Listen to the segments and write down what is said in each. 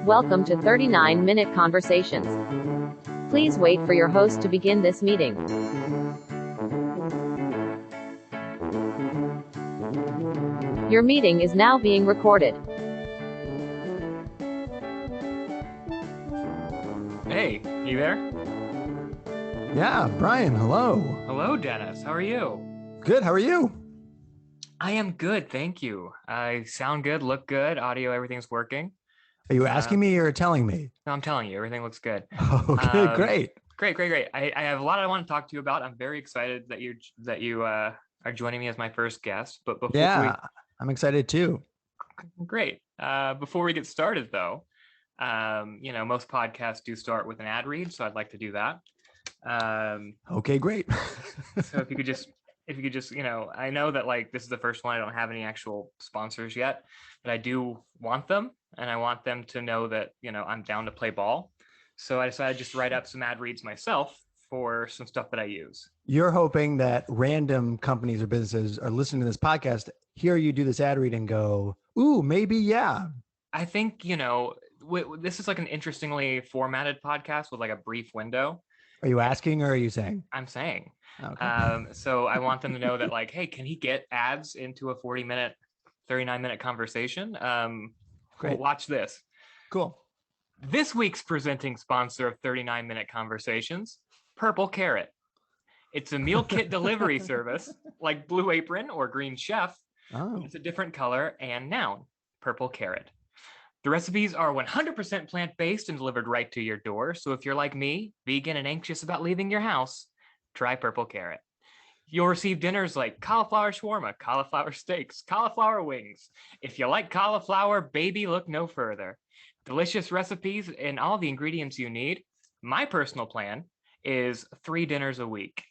Welcome to 39-Minute Conversations. Please wait for your host to begin this meeting. Your meeting is now being recorded. Hey, you there? Yeah, Brian, hello. Hello, Dennis. How are you? Good, how are you? I am good, thank you. I sound good, look good, audio, everything's working. Are you asking me or telling me? No, I'm telling you, everything looks good. Okay, great. Great. I have a lot I want to talk to you about. I'm very excited that you are joining me as my first guest. But I'm excited too. Great. Before we get started, though, most podcasts do start with an ad read, so I'd like to do that. Okay, great. So if you could just, I know that like this is the first one. I don't have any actual sponsors yet, but I do want them, and I want them to know that, I'm down to play ball. So I decided just to write up some ad reads myself for some stuff that I use. You're hoping that random companies or businesses are listening to this podcast, hear you do this ad read and go, ooh, maybe, yeah. I think, this is like an interestingly formatted podcast with like a brief window. Are you asking or are you saying? I'm saying. Okay. So I want them to know that like, hey, can he get ads into a 40-minute, 39-minute conversation? Great. Watch this. Cool. This week's presenting sponsor of 39-minute conversations, Purple Carrot. It's a meal kit delivery service like Blue Apron or Green Chef. Oh. It's a different color and noun, Purple Carrot. The recipes are 100% plant-based and delivered right to your door. So if you're like me, vegan and anxious about leaving your house, try Purple Carrot. You'll receive dinners like cauliflower shawarma, cauliflower steaks, cauliflower wings. If you like cauliflower, baby, look no further. Delicious recipes and all the ingredients you need. My personal plan is 3 dinners a week,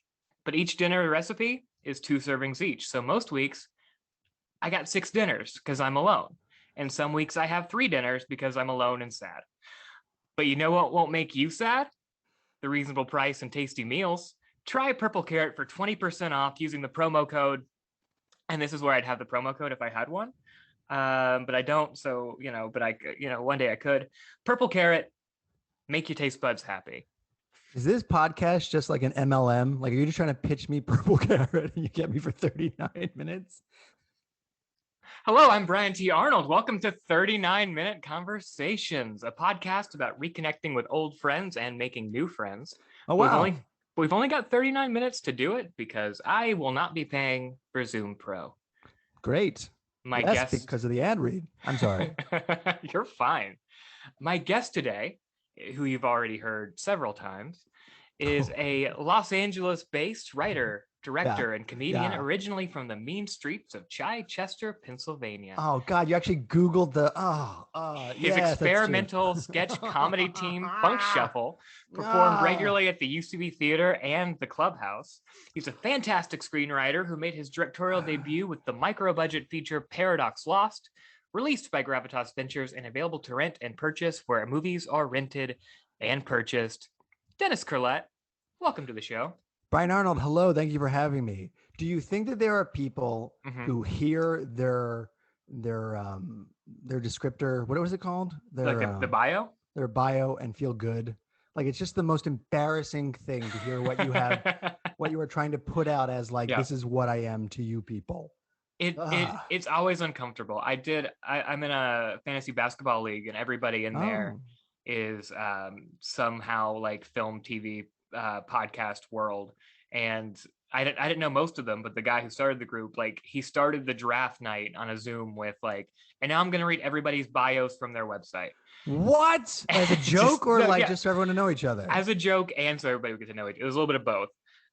but each dinner recipe is 2 servings each. So most weeks I got 6 dinners because I'm alone. And some weeks I have 3 dinners because I'm alone and sad. But you know what won't make you sad? The reasonable price and tasty meals. Try Purple Carrot for 20% off using the promo code. And this is where I'd have the promo code if I had one. But I don't. So, one day I could. Purple Carrot, make your taste buds happy. Is this podcast just like an MLM? Like, are you just trying to pitch me Purple Carrot and you get me for 39 minutes? Hello, I'm Brian T. Arnold. Welcome to 39-Minute Conversations, a podcast about reconnecting with old friends and making new friends. Oh, wow. We've only got 39 minutes to do it because I will not be paying for Zoom Pro. Great. My guest, guest, because of the ad read. I'm sorry. You're fine. My guest today, who you've already heard several times, is a Los Angeles-based writer, director, and comedian, originally from the mean streets of Chichester, Pennsylvania. Oh God, you actually Googled the his experimental sketch comedy team Funk Shuffle performed regularly at the UCB Theater and the Clubhouse. He's a fantastic screenwriter who made his directorial debut with the micro-budget feature Paradox Lost, released by Gravitas Ventures and available to rent and purchase where movies are rented and purchased. Dennis Curlett, welcome to the show. Brian Arnold, hello. Thank you for having me. Do you think that there are people who hear their descriptor, what was it called? The bio? Their bio and feel good? Like, it's just the most embarrassing thing to hear what you have, what you are trying to put out as like, this is what I am to you people. It's always uncomfortable. I'm in a fantasy basketball league and everybody in there is somehow like film, TV, podcast world. And I didn't know most of them, but the guy who started the group, like he started the draft night on a Zoom with like, and now I'm going to read everybody's bios from their website. What? As a joke just for everyone to know each other? As a joke and so everybody would get to know each other. It was a little bit of both.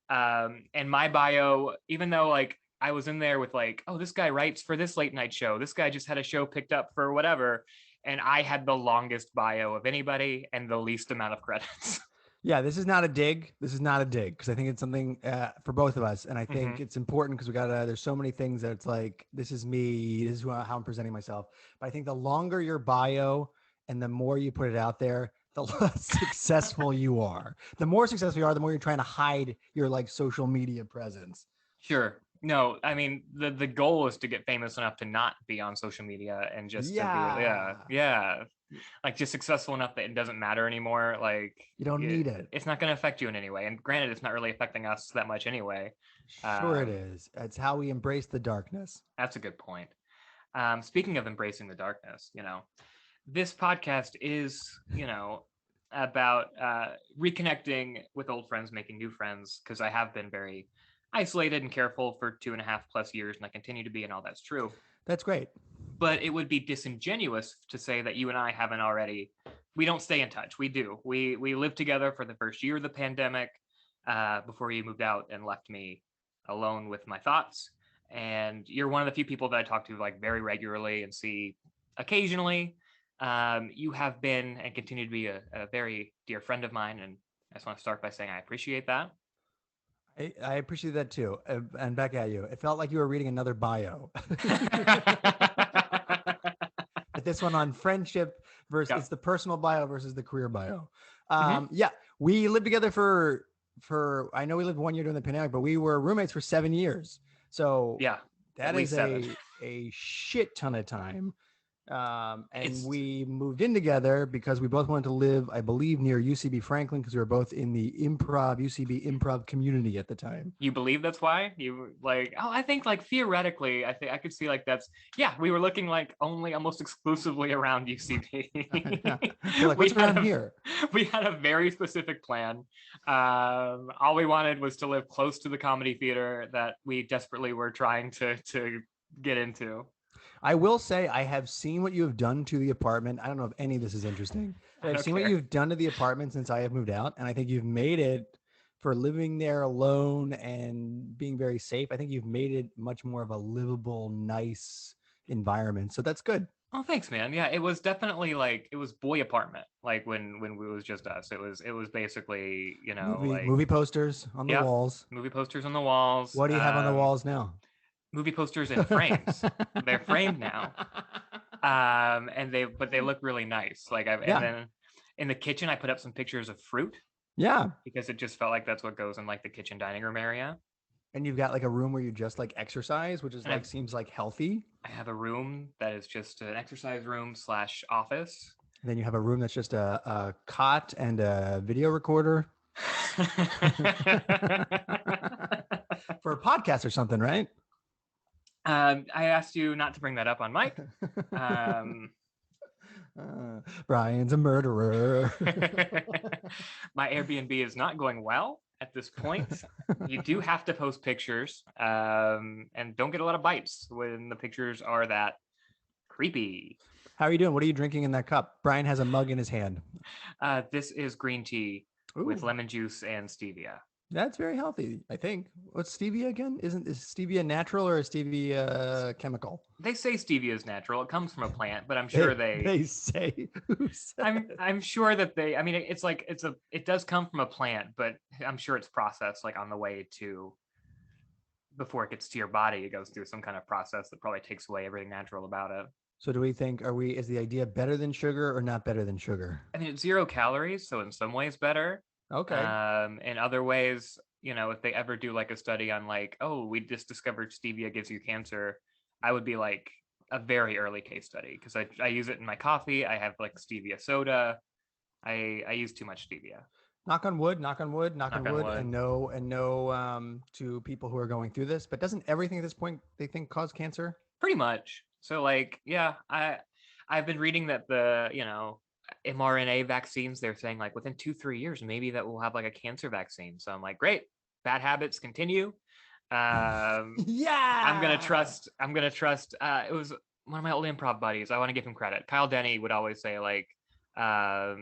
And my bio, even though like I was in there with like, oh, this guy writes for this late night show. This guy just had a show picked up for whatever. And I had the longest bio of anybody and the least amount of credits. Yeah, this is not a dig. This is not a dig because I think it's something for both of us. And I think it's important because there's so many things that it's like, this is me, this is how I'm presenting myself. But I think the longer your bio and the more you put it out there, the less successful you are. The more successful you are, the more you're trying to hide your like social media presence. Sure. No, I mean the goal is to get famous enough to not be on social media and just to be Yeah. like just successful enough that it doesn't matter anymore. Like You don't need it. it's not going to affect you in any way. And granted, it's not really affecting us that much anyway. Sure it is. It's how we embrace the darkness. That's a good point. Speaking of embracing the darkness, this podcast is, about reconnecting with old friends, making new friends, because I have been very isolated and careful for 2.5+ years, and I continue to be, and all that's true. That's great. But it would be disingenuous to say that you and I haven't already. We don't stay in touch. We do. We lived together for the first year of the pandemic, before you moved out and left me alone with my thoughts. And you're one of the few people that I talk to like very regularly and see occasionally. You have been and continue to be a very dear friend of mine, and I just want to start by saying I appreciate that. I appreciate that too. And back at you. It felt like you were reading another bio. But this one on friendship versus it's the personal bio versus the career bio. Yeah, we lived together for I know we lived 1 year during the pandemic, but we were roommates for 7 years. So yeah, that is a shit ton of time. And we moved in together because we both wanted to live, I believe, near UCB Franklin, because we were both in the UCB improv community at the time. You believe that's why? You like, oh, I think like theoretically, I think I could see like we were looking like only almost exclusively around UCB. Like, what's around here? We had a very specific plan. All we wanted was to live close to the comedy theater that we desperately were trying to get into. I will say I have seen what you have done to the apartment. I don't know if any of this is interesting, but I've seen what you've done to the apartment since I have moved out. And I think you've made it, for living there alone and being very safe, I think you've made it much more of a livable, nice environment. So that's good. Oh, thanks, man. Yeah, it was definitely like, it was boy apartment. Like when it was just us, it was basically, movie posters on the walls. Movie posters on the walls. What do you have on the walls now? Movie posters in frames. They're framed now. And they look really nice. Like and then in the kitchen I put up some pictures of fruit. Yeah. Because it just felt like that's what goes in like the kitchen dining room area. And you've got like a room where you just like exercise, which is seems like healthy. I have a room that is just an exercise room / office. And then you have a room that's just a cot and a video recorder. For a podcast or something, right? I asked you not to bring that up on mic. Brian's a murderer. My Airbnb is not going well at this point. You do have to post pictures, and don't get a lot of bites when the pictures are that creepy. How are you doing? What are you drinking in that cup? Brian has a mug in his hand. This is green tea with lemon juice and stevia. That's very healthy, I think. What's stevia again? Is stevia natural or is stevia chemical? They say stevia is natural. It comes from a plant, but I'm sure they say. I'm sure that I mean, it does come from a plant, but I'm sure it's processed like on the way to, before it gets to your body, it goes through some kind of process that probably takes away everything natural about it. So do we think, is the idea better than sugar or not better than sugar? I mean, it's 0 calories, so in some ways better. Okay. In other ways, if they ever do like a study on like, oh, we just discovered stevia gives you cancer, I would be like a very early case study, because I use it in my coffee. I have like stevia soda. I use too much stevia. Knock on wood, and no to people who are going through this. But doesn't everything at this point they think cause cancer? Pretty much. So like, yeah, I've been reading that the mRNA vaccines, they're saying like within 2-3 years maybe that we'll have like a cancer vaccine. So I'm like, great, bad habits continue. Yeah, I'm gonna trust it was one of my old improv buddies, I want to give him credit, Kyle Denny, would always say like that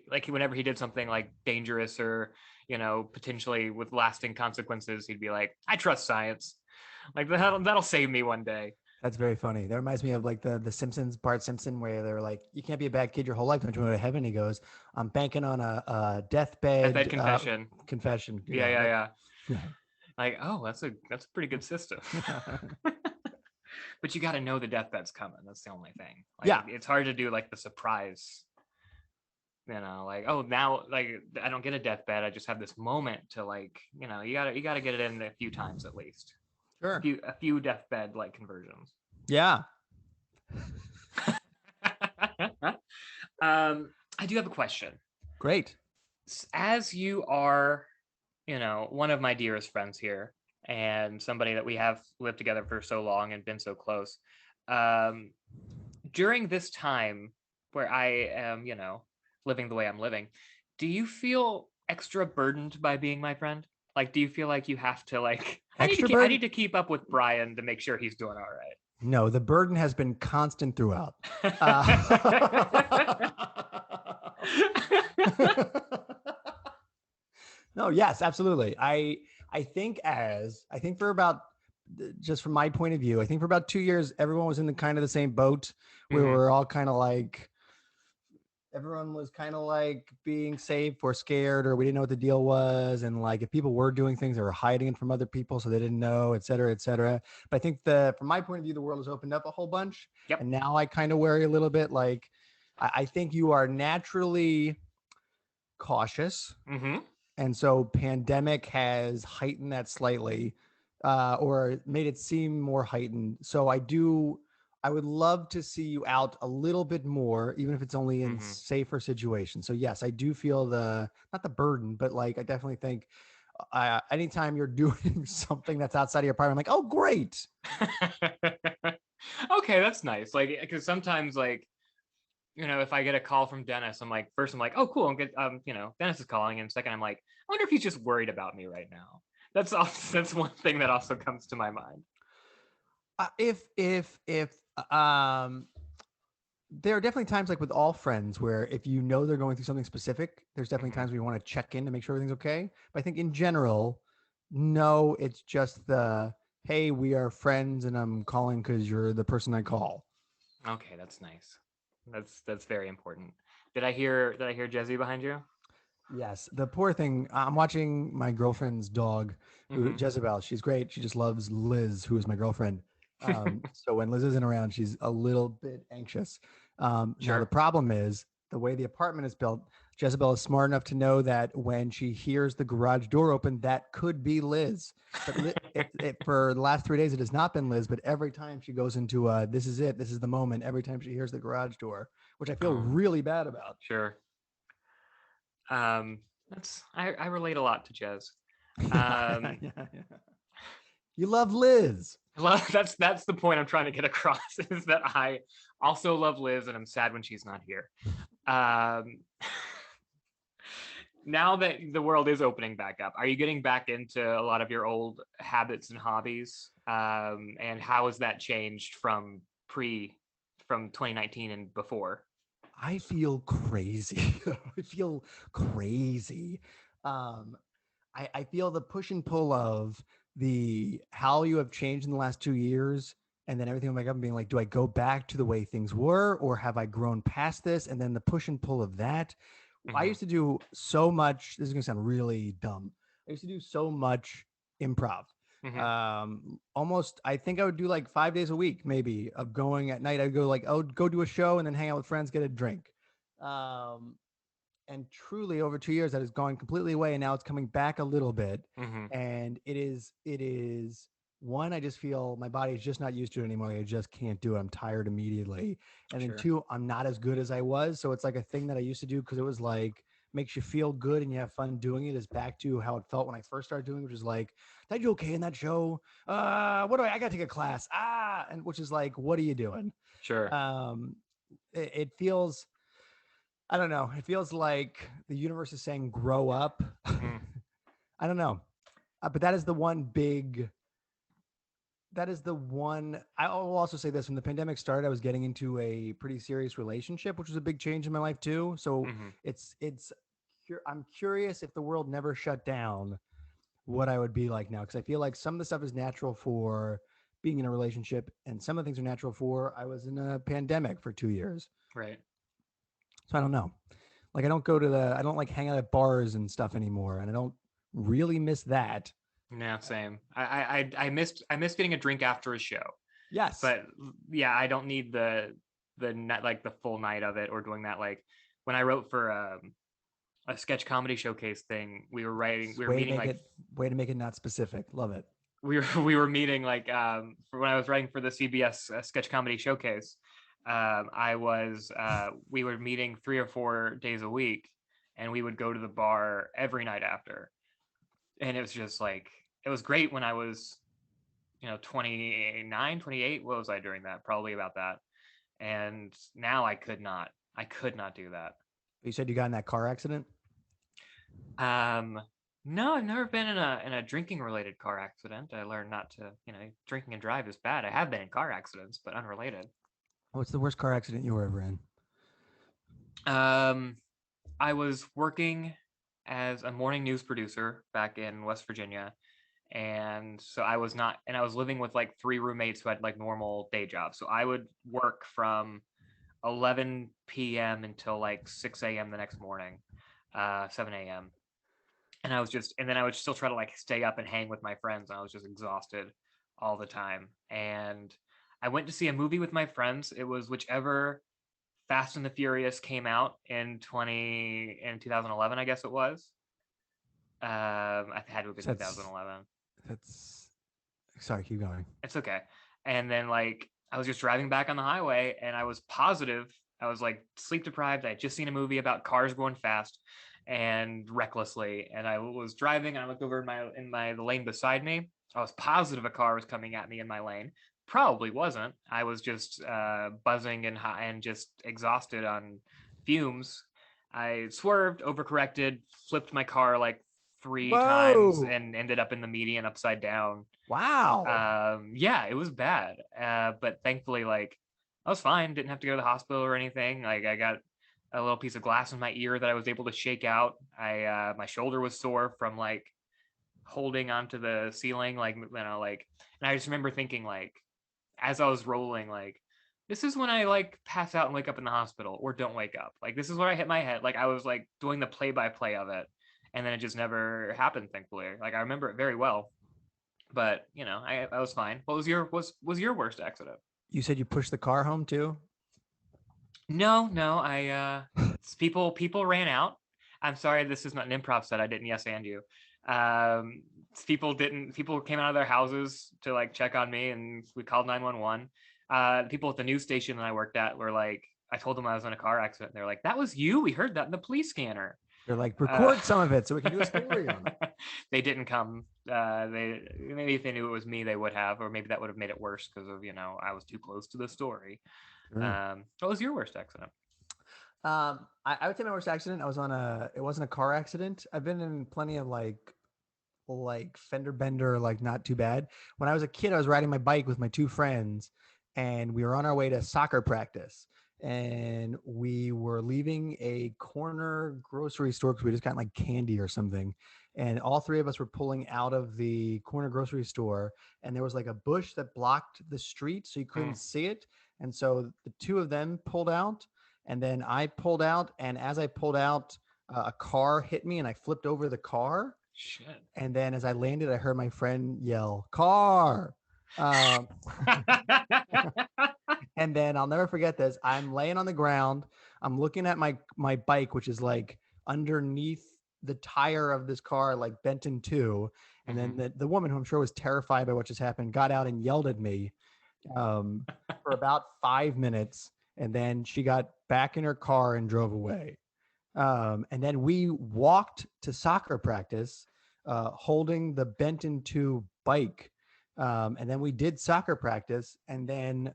like whenever he did something like dangerous or potentially with lasting consequences, he'd be like, I trust science, like that'll save me one day. That's very funny. That reminds me of like the Simpsons, Bart Simpson, where they're like, you can't be a bad kid your whole life, don't you go to heaven? He goes, I'm banking on a deathbed confession. Confession. Yeah. Like, oh, that's a pretty good system. But you got to know the deathbed's coming. That's the only thing. Like, it's hard to do like the surprise like, oh, now like I don't get a deathbed. I just have this moment to like, you gotta get it in a few times at least. Sure. A few deathbed like conversions. Yeah. I do have a question. Great. As you are, one of my dearest friends here and somebody that we have lived together for so long and been so close. During this time where I am, living the way I'm living, do you feel extra burdened by being my friend? Like, do you feel like you have to like, I need to keep up with Brian to make sure he's doing all right? No, the burden has been constant throughout. No, yes, absolutely. I think for about, just from my point of view, I think for about 2 years, everyone was in the kind of the same boat. We were all kind of like, everyone was kind of like being safe or scared, or we didn't know what the deal was. And like, if people were doing things, they were hiding it from other people, so they didn't know, et cetera, et cetera. But I think from my point of view, the world has opened up a whole bunch. Yep. And now I kind of worry a little bit. Like, I think you are naturally cautious. Mm-hmm. And so pandemic has heightened that slightly, or made it seem more heightened. So I would love to see you out a little bit more, even if it's only in safer situations. So yes, I do feel not the burden, but like, I definitely think anytime you're doing something that's outside of your apartment, I'm like, oh, great. Okay, that's nice. Like, because sometimes like, if I get a call from Dennis, first I'm like, oh, cool. I'm good. Dennis is calling. And second, I'm like, I wonder if he's just worried about me right now. That's one thing that also comes to my mind. If there are definitely times, like with all friends, where if they're going through something specific, there's definitely times where you want to check in to make sure everything's okay. But I think in general, no, it's just hey, we are friends and I'm calling because you're the person I call. Okay, that's nice. That's very important. Did I hear Jesse behind you? Yes, the poor thing. I'm watching my girlfriend's dog, Jezebel. She's great. She just loves Liz, who is my girlfriend. So when Liz isn't around, she's a little bit anxious. Now the problem is the way the apartment is built. Jezebel is smart enough to know that when she hears the garage door open, that could be Liz. But for the last 3 days, it has not been Liz. But every time she goes into this is it, this is the moment. Every time she hears the garage door, which I feel really bad about. Sure. I relate a lot to Jez. You love Liz. Well, that's the point I'm trying to get across, is that I also love Liz and I'm sad when she's not here. Now that the world is opening back up, are you getting back into a lot of your old habits and hobbies? And how has that changed from 2019 and before? I feel crazy. I feel crazy. I feel the push and pull of how you have changed in the last 2 years, and then everything will make up and being like, do I go back to the way things were, or have I grown past this? And then the push and pull of that. I used to do so much. This is gonna sound really dumb. I used to do so much improv. Almost, I think I would do like 5 days a week, maybe, of going at night. I'd go like, oh, go do a show and then hang out with friends, get a drink. And truly over 2 years, that has gone completely away. And now it's coming back a little bit. And it is one, I just feel my body is just not used to it anymore. I just can't do it. I'm tired immediately. And then two, I'm not as good as I was. So it's like a thing that I used to do because it was like, makes you feel good and you have fun doing it, is back to how it felt when I first started doing it, which is like, did I do okay in that show? I gotta take a class. And which is like, what are you doing? Sure. It feels, I don't know. It feels like the universe is saying, grow up. I don't know. But that is the one I will also say this: when the pandemic started, I was getting into a pretty serious relationship, which was a big change in my life too. So I'm curious, if the world never shut down, what I would be like now. Cause I feel like some of the stuff is natural for being in a relationship, and some of the things are natural for, I was in a pandemic for 2 years. Right. So I don't know. Like, I don't like hang out at bars and stuff anymore. And I don't really miss that. Yeah, same. I missed getting a drink after a show. Yes. But yeah, I don't need the full night of it, or doing that like when I wrote for a sketch comedy showcase thing, we were meeting like way to make it not specific. Love it. we were meeting like for when I was writing for the CBS sketch comedy showcase. We were meeting 3 or 4 days a week, and we would go to the bar every night after. And it was just like, it was great when I was, 29, 28. What was I during that? Probably about that. And now I could not do that. You said you got in that car accident? No, I've never been in a drinking related car accident. I learned not to, drinking and drive is bad. I have been in car accidents, but unrelated. What's the worst car accident you were ever in? I was working as a morning news producer back in West Virginia. And so I was living with like 3 roommates who had like normal day jobs. So I would work from 11 p.m. until like 6 a.m. the next morning, 7 a.m. And then I would still try to like stay up and hang with my friends. I was just exhausted all the time. And I went to see a movie with my friends. It was whichever Fast and the Furious came out in 2011, I guess it was. I had to have been 2011. Sorry, keep going. It's okay. And then like I was just driving back on the highway, and I was positive. I was like sleep deprived. I had just seen a movie about cars going fast and recklessly, and I was driving, and I looked over in the lane beside me. I was positive a car was coming at me in my lane. Probably wasn't. I was just buzzing and high and just exhausted on fumes. I swerved, overcorrected, flipped my car like 3 times, and ended up in the median upside down. Wow. Yeah, it was bad. But thankfully, like, I was fine. Didn't have to go to the hospital or anything. Like, I got a little piece of glass in my ear that I was able to shake out. My shoulder was sore from like holding onto the ceiling, like, and I just remember thinking, like, as I was rolling, like, this is when I like pass out and wake up in the hospital, or don't wake up. Like, this is where I hit my head. Like, I was like doing the play-by-play of it, and then it just never happened, thankfully. Like, I remember it very well, but I was fine. What was your worst accident? You said you pushed the car home too? No, I people ran out. I'm sorry, this is not an improv set. I didn't yes and you. People came out of their houses to like check on me, and we called 911. People at the news station that I worked at were like, I told them I was in a car accident. They're like, that was you? We heard that in the police scanner. They're like, record some of it so we can do a story on it. They didn't come. Maybe if they knew it was me, they would have, or maybe that would have made it worse because of, I was too close to the story. What was your worst accident? I would say my worst accident, it wasn't a car accident. I've been in plenty of like fender bender, like not too bad. When I was a kid, I was riding my bike with my 2 friends, and we were on our way to soccer practice, and we were leaving a corner grocery store because we just got like candy or something. And all 3 of us were pulling out of the corner grocery store, and there was like a bush that blocked the street, so you couldn't see it. And so the 2 of them pulled out, and then I pulled out. And as I pulled out, a car hit me, and I flipped over the car. Shit. And then as I landed, I heard my friend yell, "Car!" And then I'll never forget this. I'm laying on the ground. I'm looking at my bike, which is like underneath the tire of this car, like bent in 2. And then the woman, who I'm sure was terrified by what just happened, got out and yelled at me for about 5 minutes. And then she got back in her car and drove away. And then we walked to soccer practice, holding the bent in 2 bike. And then we did soccer practice. And then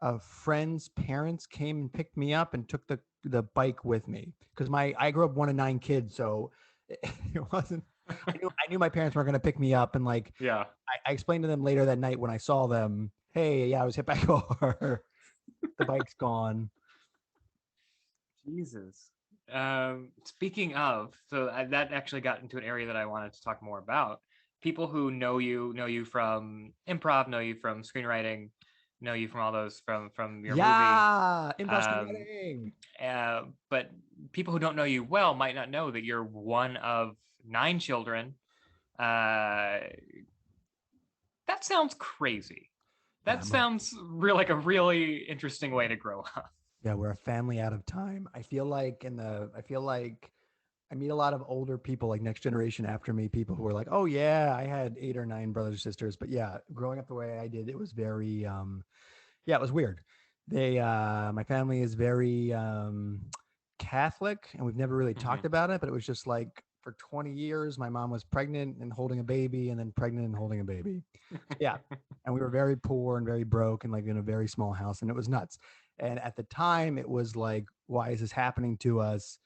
a friend's parents came and picked me up and took the bike with me, because I grew up one of 9 kids, so it wasn't. I knew my parents weren't going to pick me up, and like, yeah, I explained to them later that night when I saw them, hey, yeah, I was hit by a car. The bike's gone. Jesus. Speaking of, so that actually got into an area that I wanted to talk more about. People who know you from improv, know you from screenwriting, know you from all those from your movie. Yeah, improv screenwriting. But people who don't know you well might not know that you're one of 9 children. That sounds crazy. That sounds like a really interesting way to grow up. Yeah, we're a family out of time. I feel like I meet a lot of older people, like next generation after me, people who are like, "Oh yeah, I had 8 or 9 brothers or sisters." But yeah, growing up the way I did, it was very yeah, it was weird. My family is very Catholic, and we've never really Hmm. talked about it, but it was just like for 20 years my mom was pregnant and holding a baby and then pregnant and holding a baby. So yeah, and we were very poor and very broke and like in a very small house, and it was nuts. And at the time it was like, why is this happening to us?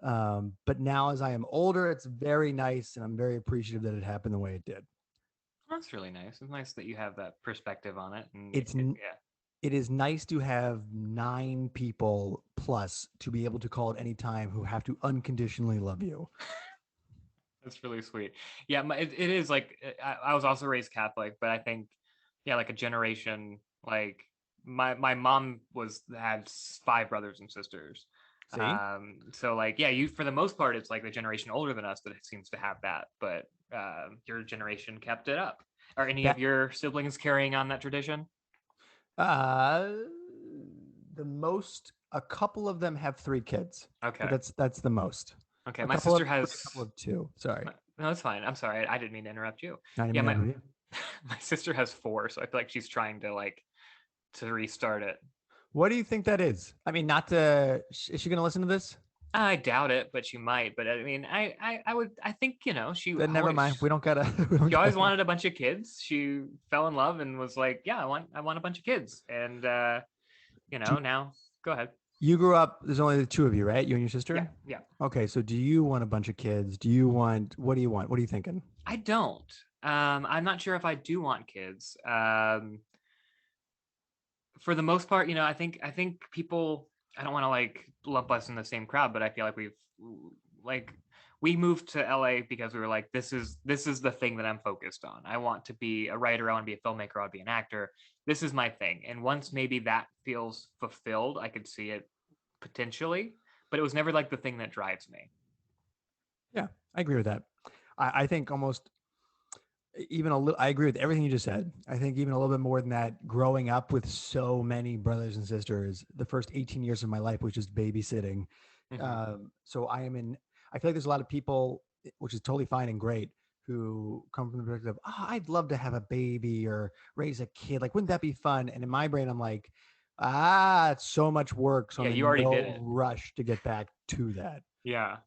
But now as I am older, it's very nice and I'm very appreciative that it happened the way it did. That's really nice. It's nice that you have that perspective on it. And It's yeah, it is nice to have 9 people plus to be able to call at any time who have to unconditionally love you. that's really sweet. Yeah, it is like I was also raised Catholic, but I think yeah, like a generation like my mom was had 5 brothers and sisters. See? So like yeah, you for the most part it's like the generation older than us that seems to have that, but your generation kept it up. Are any of That your siblings carrying on that tradition? uh the most a couple of them have 3 kids, but Okay. that's the most. Okay. A My couple sister of 3, a has couple of 2. Sorry. no, that's fine. I'm sorry. I didn't mean to interrupt you. I didn't Yeah, mean to my interrupt you. my sister has 4, so I feel like she's trying to like to restart it. What do you think that is? I mean, not to is she going to listen to this? I doubt it, but she might. But I mean, I would I think Then never mind. We don't got to we don't she always got to. wanted a bunch of kids. She fell in love and was like, yeah, I want a bunch of kids. And now go ahead. You grew up, there's only the 2 of you, right? You and your Yeah, sister? yeah. Okay, so do you want a bunch of kids? Do you want, what do you want? What are you thinking? I don't. I'm not sure if I do want kids. For the most part, I think people. I don't want to like lump us in the same crowd, but I feel like like we moved to LA because we were like, this is the thing that I'm focused on. I want to be a writer. I want to be a filmmaker. I want to be an actor. This is my thing. And once maybe that feels fulfilled, I could see it potentially. But it was never like the thing that drives me. Yeah, I agree with that. I think almost even a little, I agree with everything you just said. I think even a little bit more than that, growing up with so many brothers and sisters, the first 18 years of my life was just babysitting. Hmm. So I feel like there's a lot of people, which is totally fine and great, who come from the perspective of, oh, I'd love to have a baby or raise a kid. Like, wouldn't that be fun? And in my brain, I'm like, it's so much work. So Yeah, I'm you in already did no it. rush to get back to that. Yeah.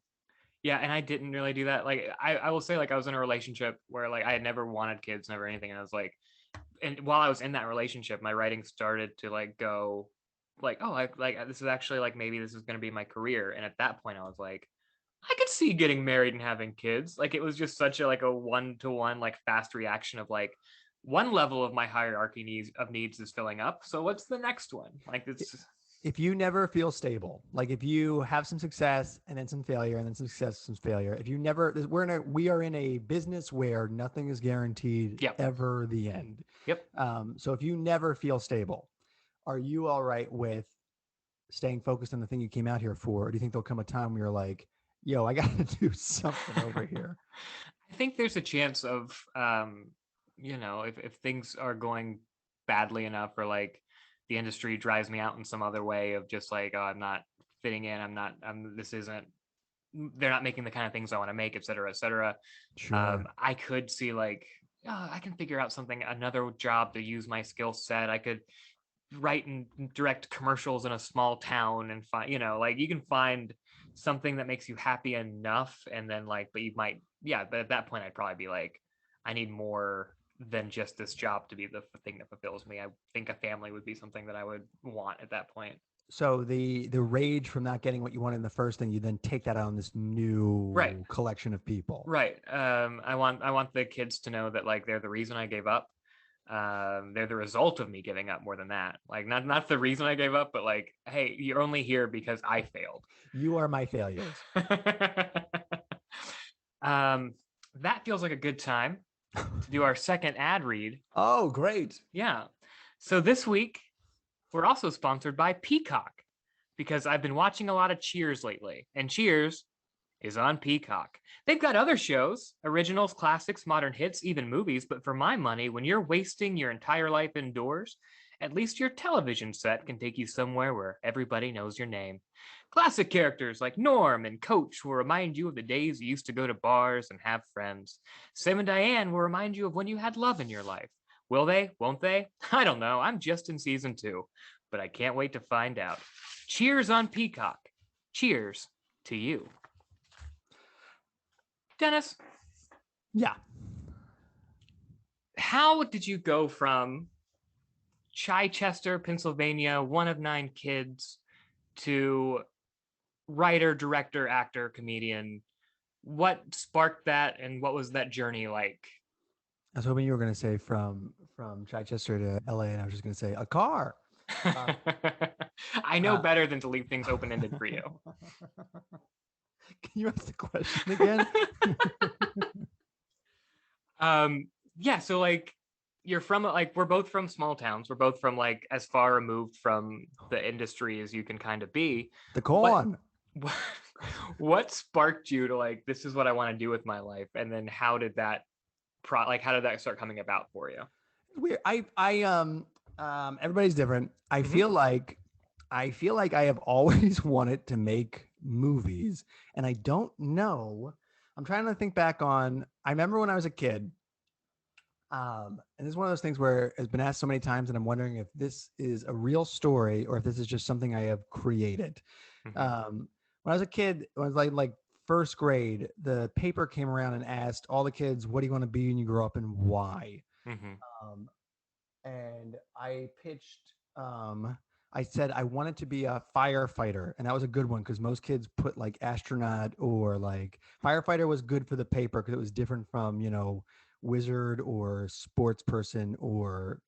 Yeah, and I didn't really do that. Like I will say like I was in a relationship where like I had never wanted kids, never anything. And I was like, and while I was in that relationship, my writing started to like go like, oh, I like this is actually like maybe this is gonna be my career. And at that point I was like, I could see getting married and having kids. Like it was just such a like a one-to-one like fast reaction of like one level of my hierarchy needs is filling up. So what's the next one? Like it's If you never feel stable, like if you have some success and then some failure and then some success, some failure, if you never, we are in a business where nothing is guaranteed yep. ever the end. Yep. So if you never feel stable, are you all right with staying focused on the thing you came out here for? Or do you think there'll come a time where you're like, yo, I got to do something over here? I think there's a chance of if things are going badly enough or like the industry drives me out in some other way of just like, oh, I'm not fitting in, this isn't they're not making the kind of things I want to make, et cetera, et cetera. Sure. I could see like, oh, I can figure out something, another job to use my skill set. I could write and direct commercials in a small town and find, like you can find something that makes you happy enough. And then like, but you might, yeah, but at that point, I'd probably be like, I need more than just this job to be the thing that fulfills me. I think a family would be something that I would want at that point. So the rage from not getting what you wanted in the first thing, you then take that out on this Right. new collection of people. Right. I want the kids to know that like they're the reason I gave up. They're the result of me giving up more than that. Like not the reason I gave up, but like, hey, you're only here because I failed. You are my failures. um, that feels like a good time to do our second ad read. Oh, great. Yeah. So this week we're also sponsored by Peacock because I've been watching a lot of Cheers lately, and Cheers is on Peacock. They've got other shows, originals, classics, modern hits, even movies, but for my money, when you're wasting your entire life indoors At least your television set can take you somewhere where everybody knows your name. Classic characters like Norm and Coach will remind you of the days you used to go to bars and have friends. Sam and Diane will remind you of when you had love in your life. Will they? Won't they? I don't know. I'm just in season 2, but I can't wait to find out. Cheers on Peacock. Cheers to you. Dennis, Yeah. how did you go from Chichester, Pennsylvania, one of 9 kids, to writer, director, actor, comedian? What sparked that, and what was that journey like? I was hoping you were going to say from Chichester to LA, and I was just going to say a car. I know better than to leave things open-ended for you. Can you ask the question again? Yeah, so like you're from like we're both from small towns. We're both from like as far removed from the industry as you can kind of be. The corn. What sparked you to like this is what I want to do with my life, and then how did that how did that start coming about for you? Weird. Everybody's different. I feel like I have always wanted to make movies, and I don't know. I'm trying to think back on. I remember when I was a kid. And this is one of those things where it's been asked so many times, and I'm wondering if this is a real story or if this is just something I have created. When I was a kid, when I was like first grade, the paper came around and asked all the kids, "What do you want to be when you grow up, and why?" And I pitched. I said I wanted to be a firefighter, and that was a good one because most kids put like astronaut or like firefighter was good for the paper because it was different from wizard or sports person or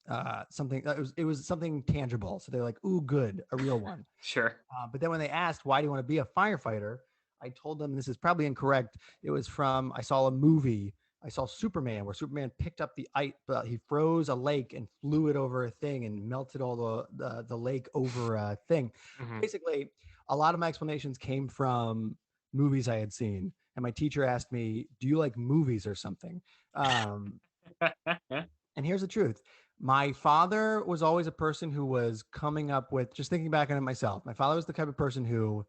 something. It was something tangible. So they're like, "Ooh, good, a real one." Sure. But then when they asked, "Why do you want to be a firefighter?" I told them, this is probably incorrect. It was from I saw a movie. I saw Superman, where Superman picked up the ice, he froze a lake and flew it over a thing and melted all the lake over a thing. Basically, a lot of my explanations came from movies I had seen. And my teacher asked me, "Do you like movies or something?" And here's the truth. My father was always a person who was coming up with, just thinking back on it myself, my father was the type of person who,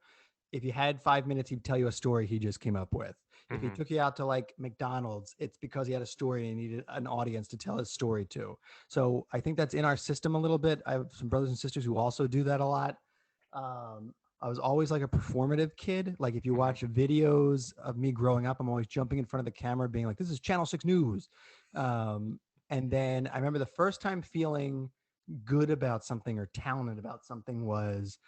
if you had 5 minutes, he'd tell you a story he just came up with. If he took you out to like McDonald's, it's because he had a story and he needed an audience to tell his story to. So I think that's in our system a little bit. I have some brothers and sisters who also do that a lot. I was always like a performative kid. Like if you watch videos of me growing up, I'm always jumping in front of the camera being like, "This is Channel 6 News." And then I remember the first time feeling good about something or talented about something was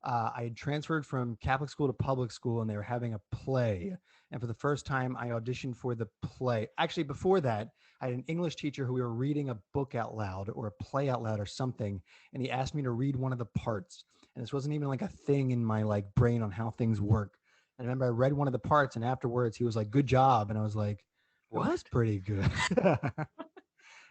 I had transferred from Catholic school to public school, and they were having a play. And for the first time, I auditioned for the play. Actually, before that, I had an English teacher who we were reading a book out loud or a play out loud or something, and he asked me to read one of the parts. And this wasn't even like a thing in my like brain on how things work. And I remember I read one of the parts, and afterwards he was like, "Good job," and I was like, "Well, that's pretty good."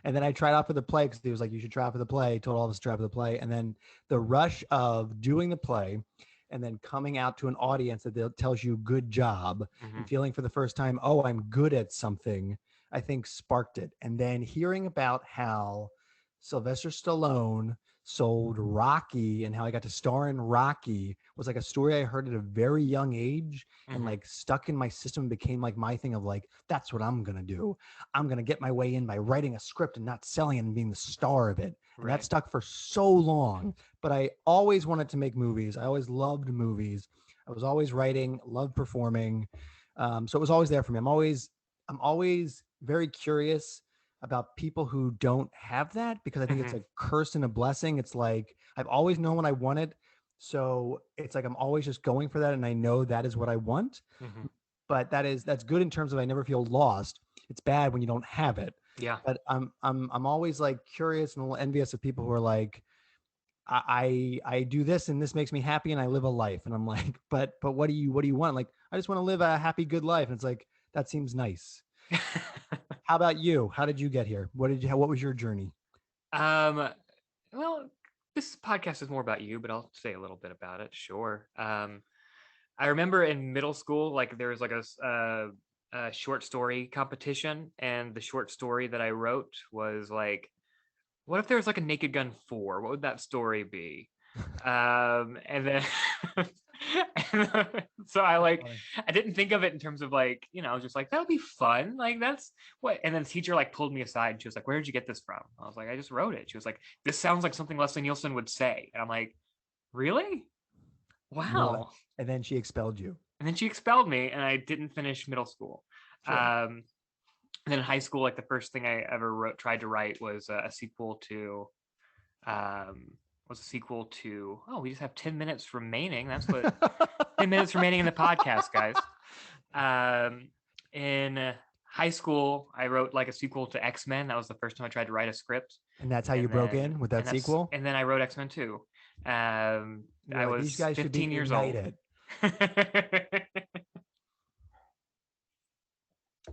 And then I tried out for the play because he was like, "You should try out for the play." Told all of us to try out for the play. And then the rush of doing the play and then coming out to an audience that tells you "good job" and feeling for the first time, "Oh, I'm good at something," I think sparked it. And then hearing about how Sylvester Stallone sold Rocky and how I got to star in Rocky was like a story I heard at a very young age and like stuck in my system and became like my thing of like, that's what I'm going to do. I'm going to get my way in by writing a script and not selling it and being the star of it. And that stuck for so long, but I always wanted to make movies. I always loved movies. I was always writing, loved performing. So it was always there for me. I'm always very curious about people who don't have that because I think it's a curse and a blessing. It's like I've always known what I wanted. So it's like I'm always just going for that and I know that is what I want. But that's good in terms of I never feel lost. It's bad when you don't have it. Yeah. But I'm always like curious and a little envious of people who are like, I do this and this makes me happy and I live a life. And I'm like, but what do you want? Like, I just want to live a happy, good life. And it's like, that seems nice. How about you? How did you get here? What was your journey? Well, this podcast is more about you, but I'll say a little bit about it. Sure. I remember in middle school, like there was like a short story competition, and the short story that I wrote was like what if there was like a Naked Gun 4? What would that story be? And then, so Funny. I didn't think of it in terms of like, I was just like, that would be fun. Like, that's what. And then the teacher like pulled me aside and she was like, where did you get this from? I was like, I just wrote it. She was like, this sounds like something Leslie Nielsen would say. And I'm like, really? No, Wow. and then she expelled you. And then she expelled me and I didn't finish middle school. Sure. And then in high school, like the first thing I ever tried to write was a sequel to, oh, we just have 10 minutes remaining. That's what 10 minutes remaining in the podcast, guys. In high school, I wrote like a sequel to X-Men. That was the first time I tried to write a script. And that's how you broke in with that sequel? And then I wrote X-Men 2. I was these guys 15 years old.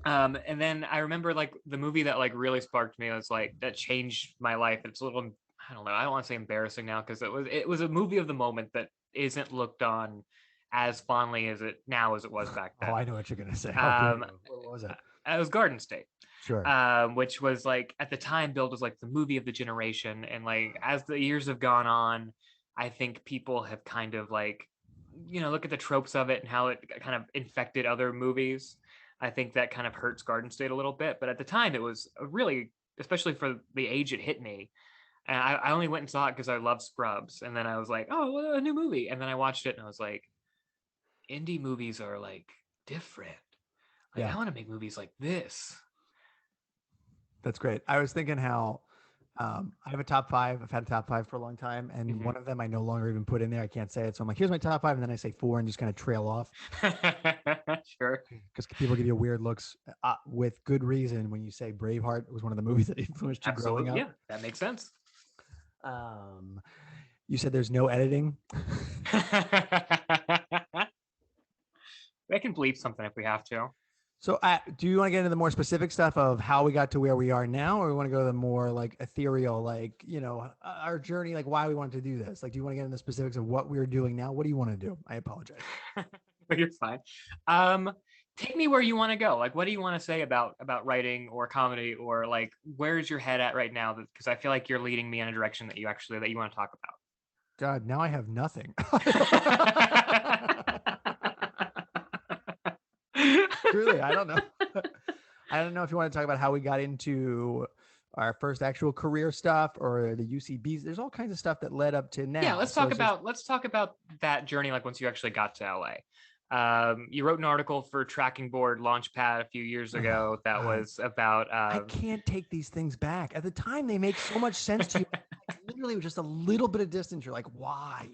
And then I remember like the movie that like really sparked me was like that changed my life. It's a little, I don't know, I don't want to say embarrassing now because it was a movie of the moment that isn't looked on as fondly as it was back then. Oh, I know what you're gonna say. What was it? It was Garden State. Sure. Which was like at the time billed as like the movie of the generation, and like as the years have gone on, I think people have kind of like, look at the tropes of it and how it kind of infected other movies. I think that kind of hurts Garden State a little bit, but at the time it was a really, especially for the age it hit me. And I only went and saw it because I love Scrubs, and then I was like, oh, a new movie, and then I watched it and I was like, indie movies are like different. Like, I want to make movies like this. That's great. I was thinking how I have a top 5. I've had a top 5 for a long time, and one of them I no longer even put in there. I can't say it, so I'm like, here's my top 5, and then I say 4 and just kind of trail off. Sure. Because people give you weird looks with good reason when you say Braveheart was one of the movies that influenced you growing up. Yeah, that makes sense. You said there's no editing. I can bleep something if we have to. So do you want to get into the more specific stuff of how we got to where we are now, or we want to go to the more like ethereal, like, our journey, like why we wanted to do this? Like, do you want to get into the specifics of what we're doing now? What do you want to do? I apologize. You're fine. Take me where you want to go. Like, what do you want to say about writing or comedy, or like, where's your head at right now? Because I feel like you're leading me in a direction that you want to talk about. God, now I have nothing. Truly, I don't know. I don't know if you want to talk about how we got into our first actual career stuff or the UCBs. There's all kinds of stuff that led up to now. Yeah, let's talk about that journey. Like once you actually got to LA, you wrote an article for Tracking Board Launchpad a few years ago that was about. I can't take these things back. At the time, they make so much sense to you. Literally, with just a little bit of distance, you're like, why?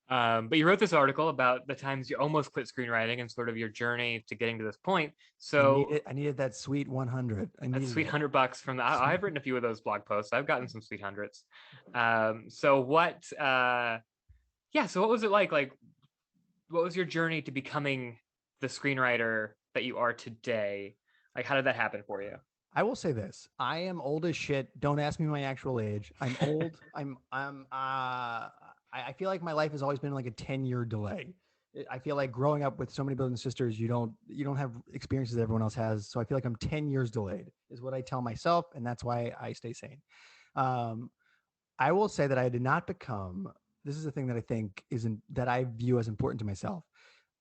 But you wrote this article about the times you almost quit screenwriting and sort of your journey to getting to this point. So I needed that sweet 100. That sweet $100 from I've written a few of those blog posts. I've gotten some sweet hundreds. So what? So what was it like? Like, what was your journey to becoming the screenwriter that you are today? Like, how did that happen for you? I will say this. I am old as shit. Don't ask me my actual age. I'm old. I feel like my life has always been like a 10-year delay. I feel like growing up with so many brothers and sisters, you don't have experiences that everyone else has. So I feel like I'm 10 years delayed is what I tell myself. And that's why I stay sane. I will say that I did not become, this is the thing that I think that I view as important to myself.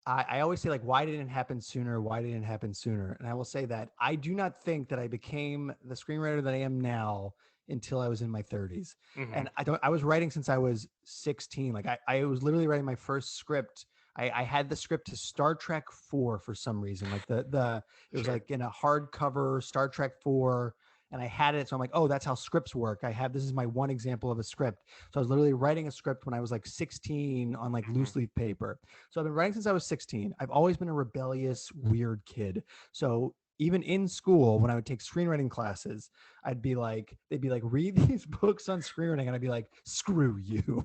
I always say, like, why didn't it happen sooner? Why didn't it happen sooner? And I will say that I do not think that I became the screenwriter that I am now until I was in my 30s. Mm-hmm. And I was writing since I was 16. Like I was literally writing my first script. I had the script to Star Trek 4 for some reason. Like it was like in a hardcover Star Trek 4. And I had it. So I'm like, oh, that's how scripts work. This is my one example of a script. So I was literally writing a script when I was like 16 on like loose leaf paper. So I've been writing since I was 16. I've always been a rebellious, weird kid. So even in school, when I would take screenwriting classes, they'd be like, read these books on screenwriting. And I'd be like, screw you.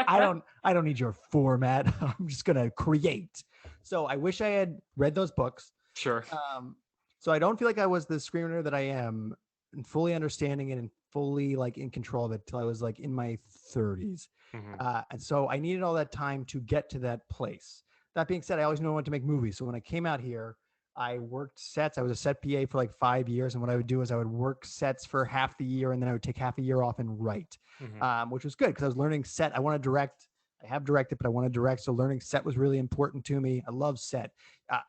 I don't need your format. I'm just going to create. So I wish I had read those books. Sure. So I don't feel like I was the screenwriter that I am and fully understanding it and fully like in control of it till I was like in my 30s. Mm-hmm. And so I needed all that time to get to that place. That being said, I always knew I wanted to make movies. So when I came out here, I worked sets. I was a set PA for like 5 years. And what I would do is I would work sets for half the year and then I would take half a year off and write, which was good because I was learning set. I want to direct. I have directed, but I want to direct. So learning set was really important to me. I love set.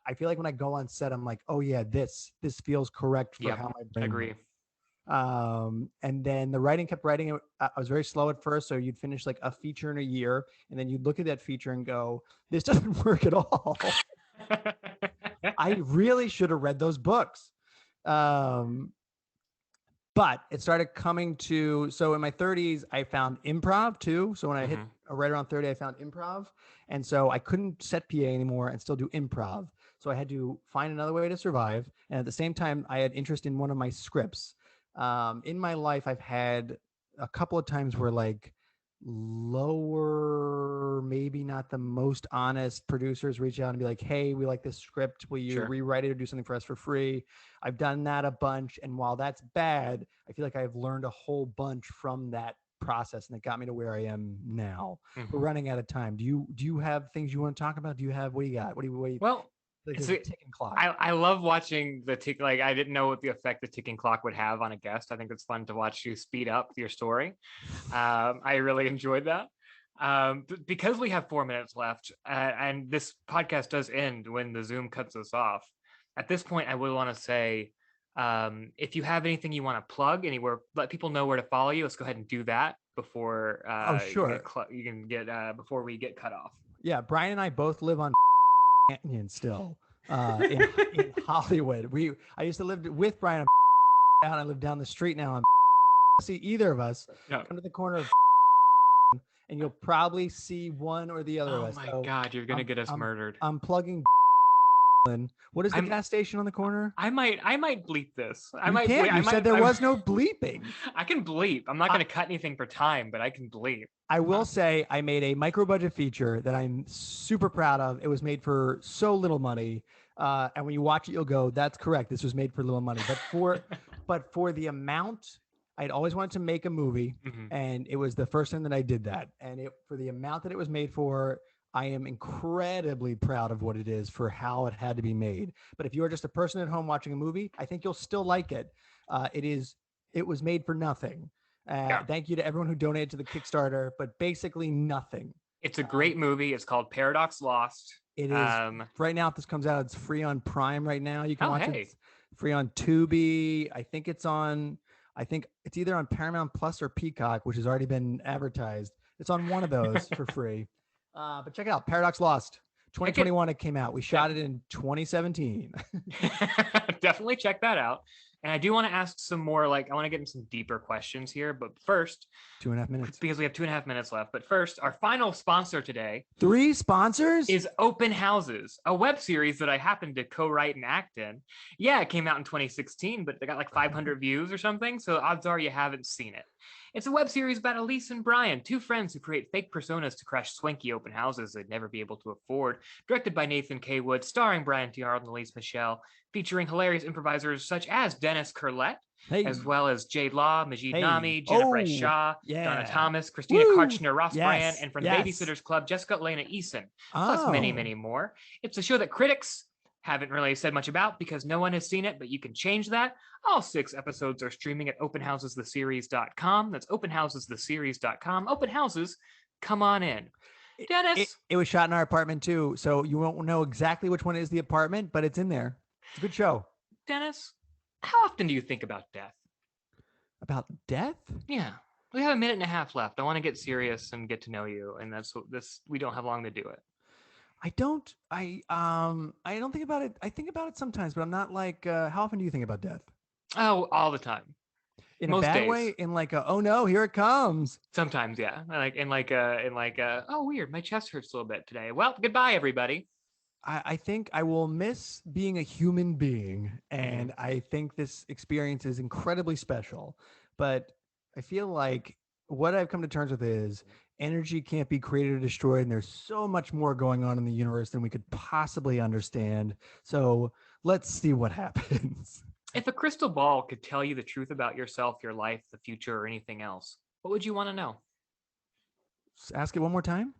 I feel like when I go on set, I'm like, oh yeah, this feels correct for Yep, how my brain agree. works. And then the writing kept writing. I was very slow at first. So you'd finish like a feature in a year and then you'd look at that feature and go, this doesn't work at all. I really should have read those books. But it started coming to, so in my 30s, I found improv too. So when I hit right around 30, I found improv. And so I couldn't set PA anymore and still do improv. So I had to find another way to survive. And at the same time, I had interest in one of my scripts. In my life, I've had a couple of times where like lower, maybe not the most honest producers reach out and be like, hey, we like this script. Will you rewrite it or do something for us for free? I've done that a bunch. And while that's bad, I feel like I've learned a whole bunch from that process and it got me to where I am now. We're running out of time. Do you have things you want to talk about? Do you have, what do you got? What do you Well, like it's a ticking clock. I love watching the tick. Like I didn't know what the effect the ticking clock would have on a guest. I think it's fun to watch you speed up your story. I really enjoyed that. Because we have 4 minutes left, and this podcast does end when the Zoom cuts us off. At this point, I would want to say, if you have anything you want to plug anywhere, let people know where to follow you. Let's go ahead and do that before you can get before we get cut off. Yeah, Brian and I both live on Canyon still in Hollywood. I used to live with Brian and I live down the street now. I'm see either of us come to the corner of and you'll probably see one or the other of us. Oh my God, you're gonna get us murdered. I'm plugging. What is the gas station on the corner? I might bleep this. You said there was no bleeping. I can bleep. I'm not going to cut anything for time, but I can bleep. I will say I made a micro budget feature that I'm super proud of. It was made for so little money. And when you watch it, you'll go, that's correct. This was made for little money. But for the amount, I'd always wanted to make a movie. And it was the first time that I did that. And for the amount that it was made for, I am incredibly proud of what it is for how it had to be made. But if you are just a person at home watching a movie, I think you'll still like it. It was made for nothing. Thank you to everyone who donated to the Kickstarter, but basically nothing. It's a great movie. It's called Paradox Lost. It is right now. If this comes out, it's free on Prime right now. You can watch it. It's free on Tubi. I think it's either on Paramount Plus or Peacock, which has already been advertised. It's on one of those for free. But check it out. Paradox Lost. 2021 it came out. We shot it in 2017. Definitely check that out. And I do want to ask some more, I want to get into some deeper questions here. But first, 2.5 minutes. Because we have 2.5 minutes left. But first, our final sponsor today. 3 sponsors? Is Open Houses, a web series that I happened to co-write and act in. Yeah, it came out in 2016, but they got 500 views or something. So odds are you haven't seen it. It's a web series about Elise and Brian, 2 friends who create fake personas to crash swanky open houses they'd never be able to afford. Directed by Nathan K. Wood, starring Brian T. Arnold and Elise Michelle, featuring hilarious improvisers such as Dennis Curlett, as well as Jade Law, Majid Nami, Jennifer Shaw, Donna Thomas, Christina Karchner, Ross Brand, and from the Babysitters Club, Jessica Elena Eason, plus many, many more. It's a show that critics haven't really said much about because no one has seen it, but you can change that. All 6 episodes are streaming at openhousestheseries.com. That's openhousestheseries.com. Open houses, come on in. Dennis. It was shot in our apartment too, so you won't know exactly which one is the apartment, but it's in there. It's a good show. Dennis, how often do you think about death? About death? Yeah. We have 1.5 minutes left. I want to get serious and get to know you, and we don't have long to do it. I don't think about it. I think about it sometimes, but I'm not how often do you think about death? Oh, all the time. In most a bad days. Way? In oh no, here it comes. Sometimes, yeah. Oh weird, my chest hurts a little bit today. Well, goodbye, everybody. I think I will miss being a human being, and I think this experience is incredibly special. But I feel like what I've come to terms with is energy can't be created or destroyed, and there's so much more going on in the universe than we could possibly understand. So let's see what happens. If a crystal ball could tell you the truth about yourself, your life, the future, or anything else, what would you want to know? Ask it one more time.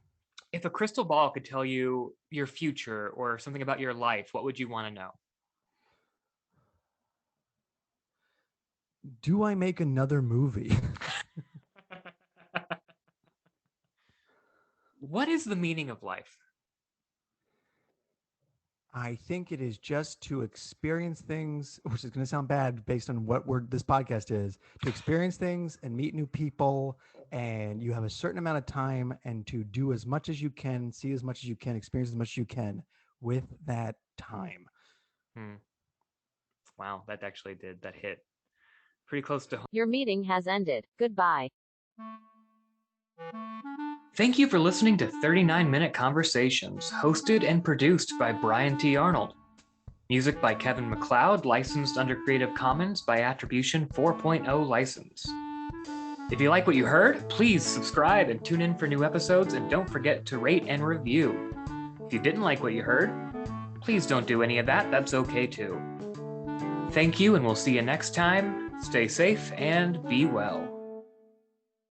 If a crystal ball could tell you your future or something about your life, what would you want to know? Do I make another movie? What is the meaning of life? I think it is just to experience things, which is going to sound bad based on what this podcast is, to experience things and meet new people. And you have a certain amount of time and to do as much as you can, see as much as you can, experience as much as you can with that time. Wow, that hit pretty close to home. Your meeting has ended. Goodbye. Thank you for listening to 39-Minute Conversations, hosted and produced by Brian T. Arnold. Music by Kevin MacLeod, licensed under Creative Commons by Attribution 4.0 license. If you like what you heard, please subscribe and tune in for new episodes, and don't forget to rate and review. If you didn't like what you heard, please don't do any of that. That's okay too. Thank you, and we'll see you next time. Stay safe and be well.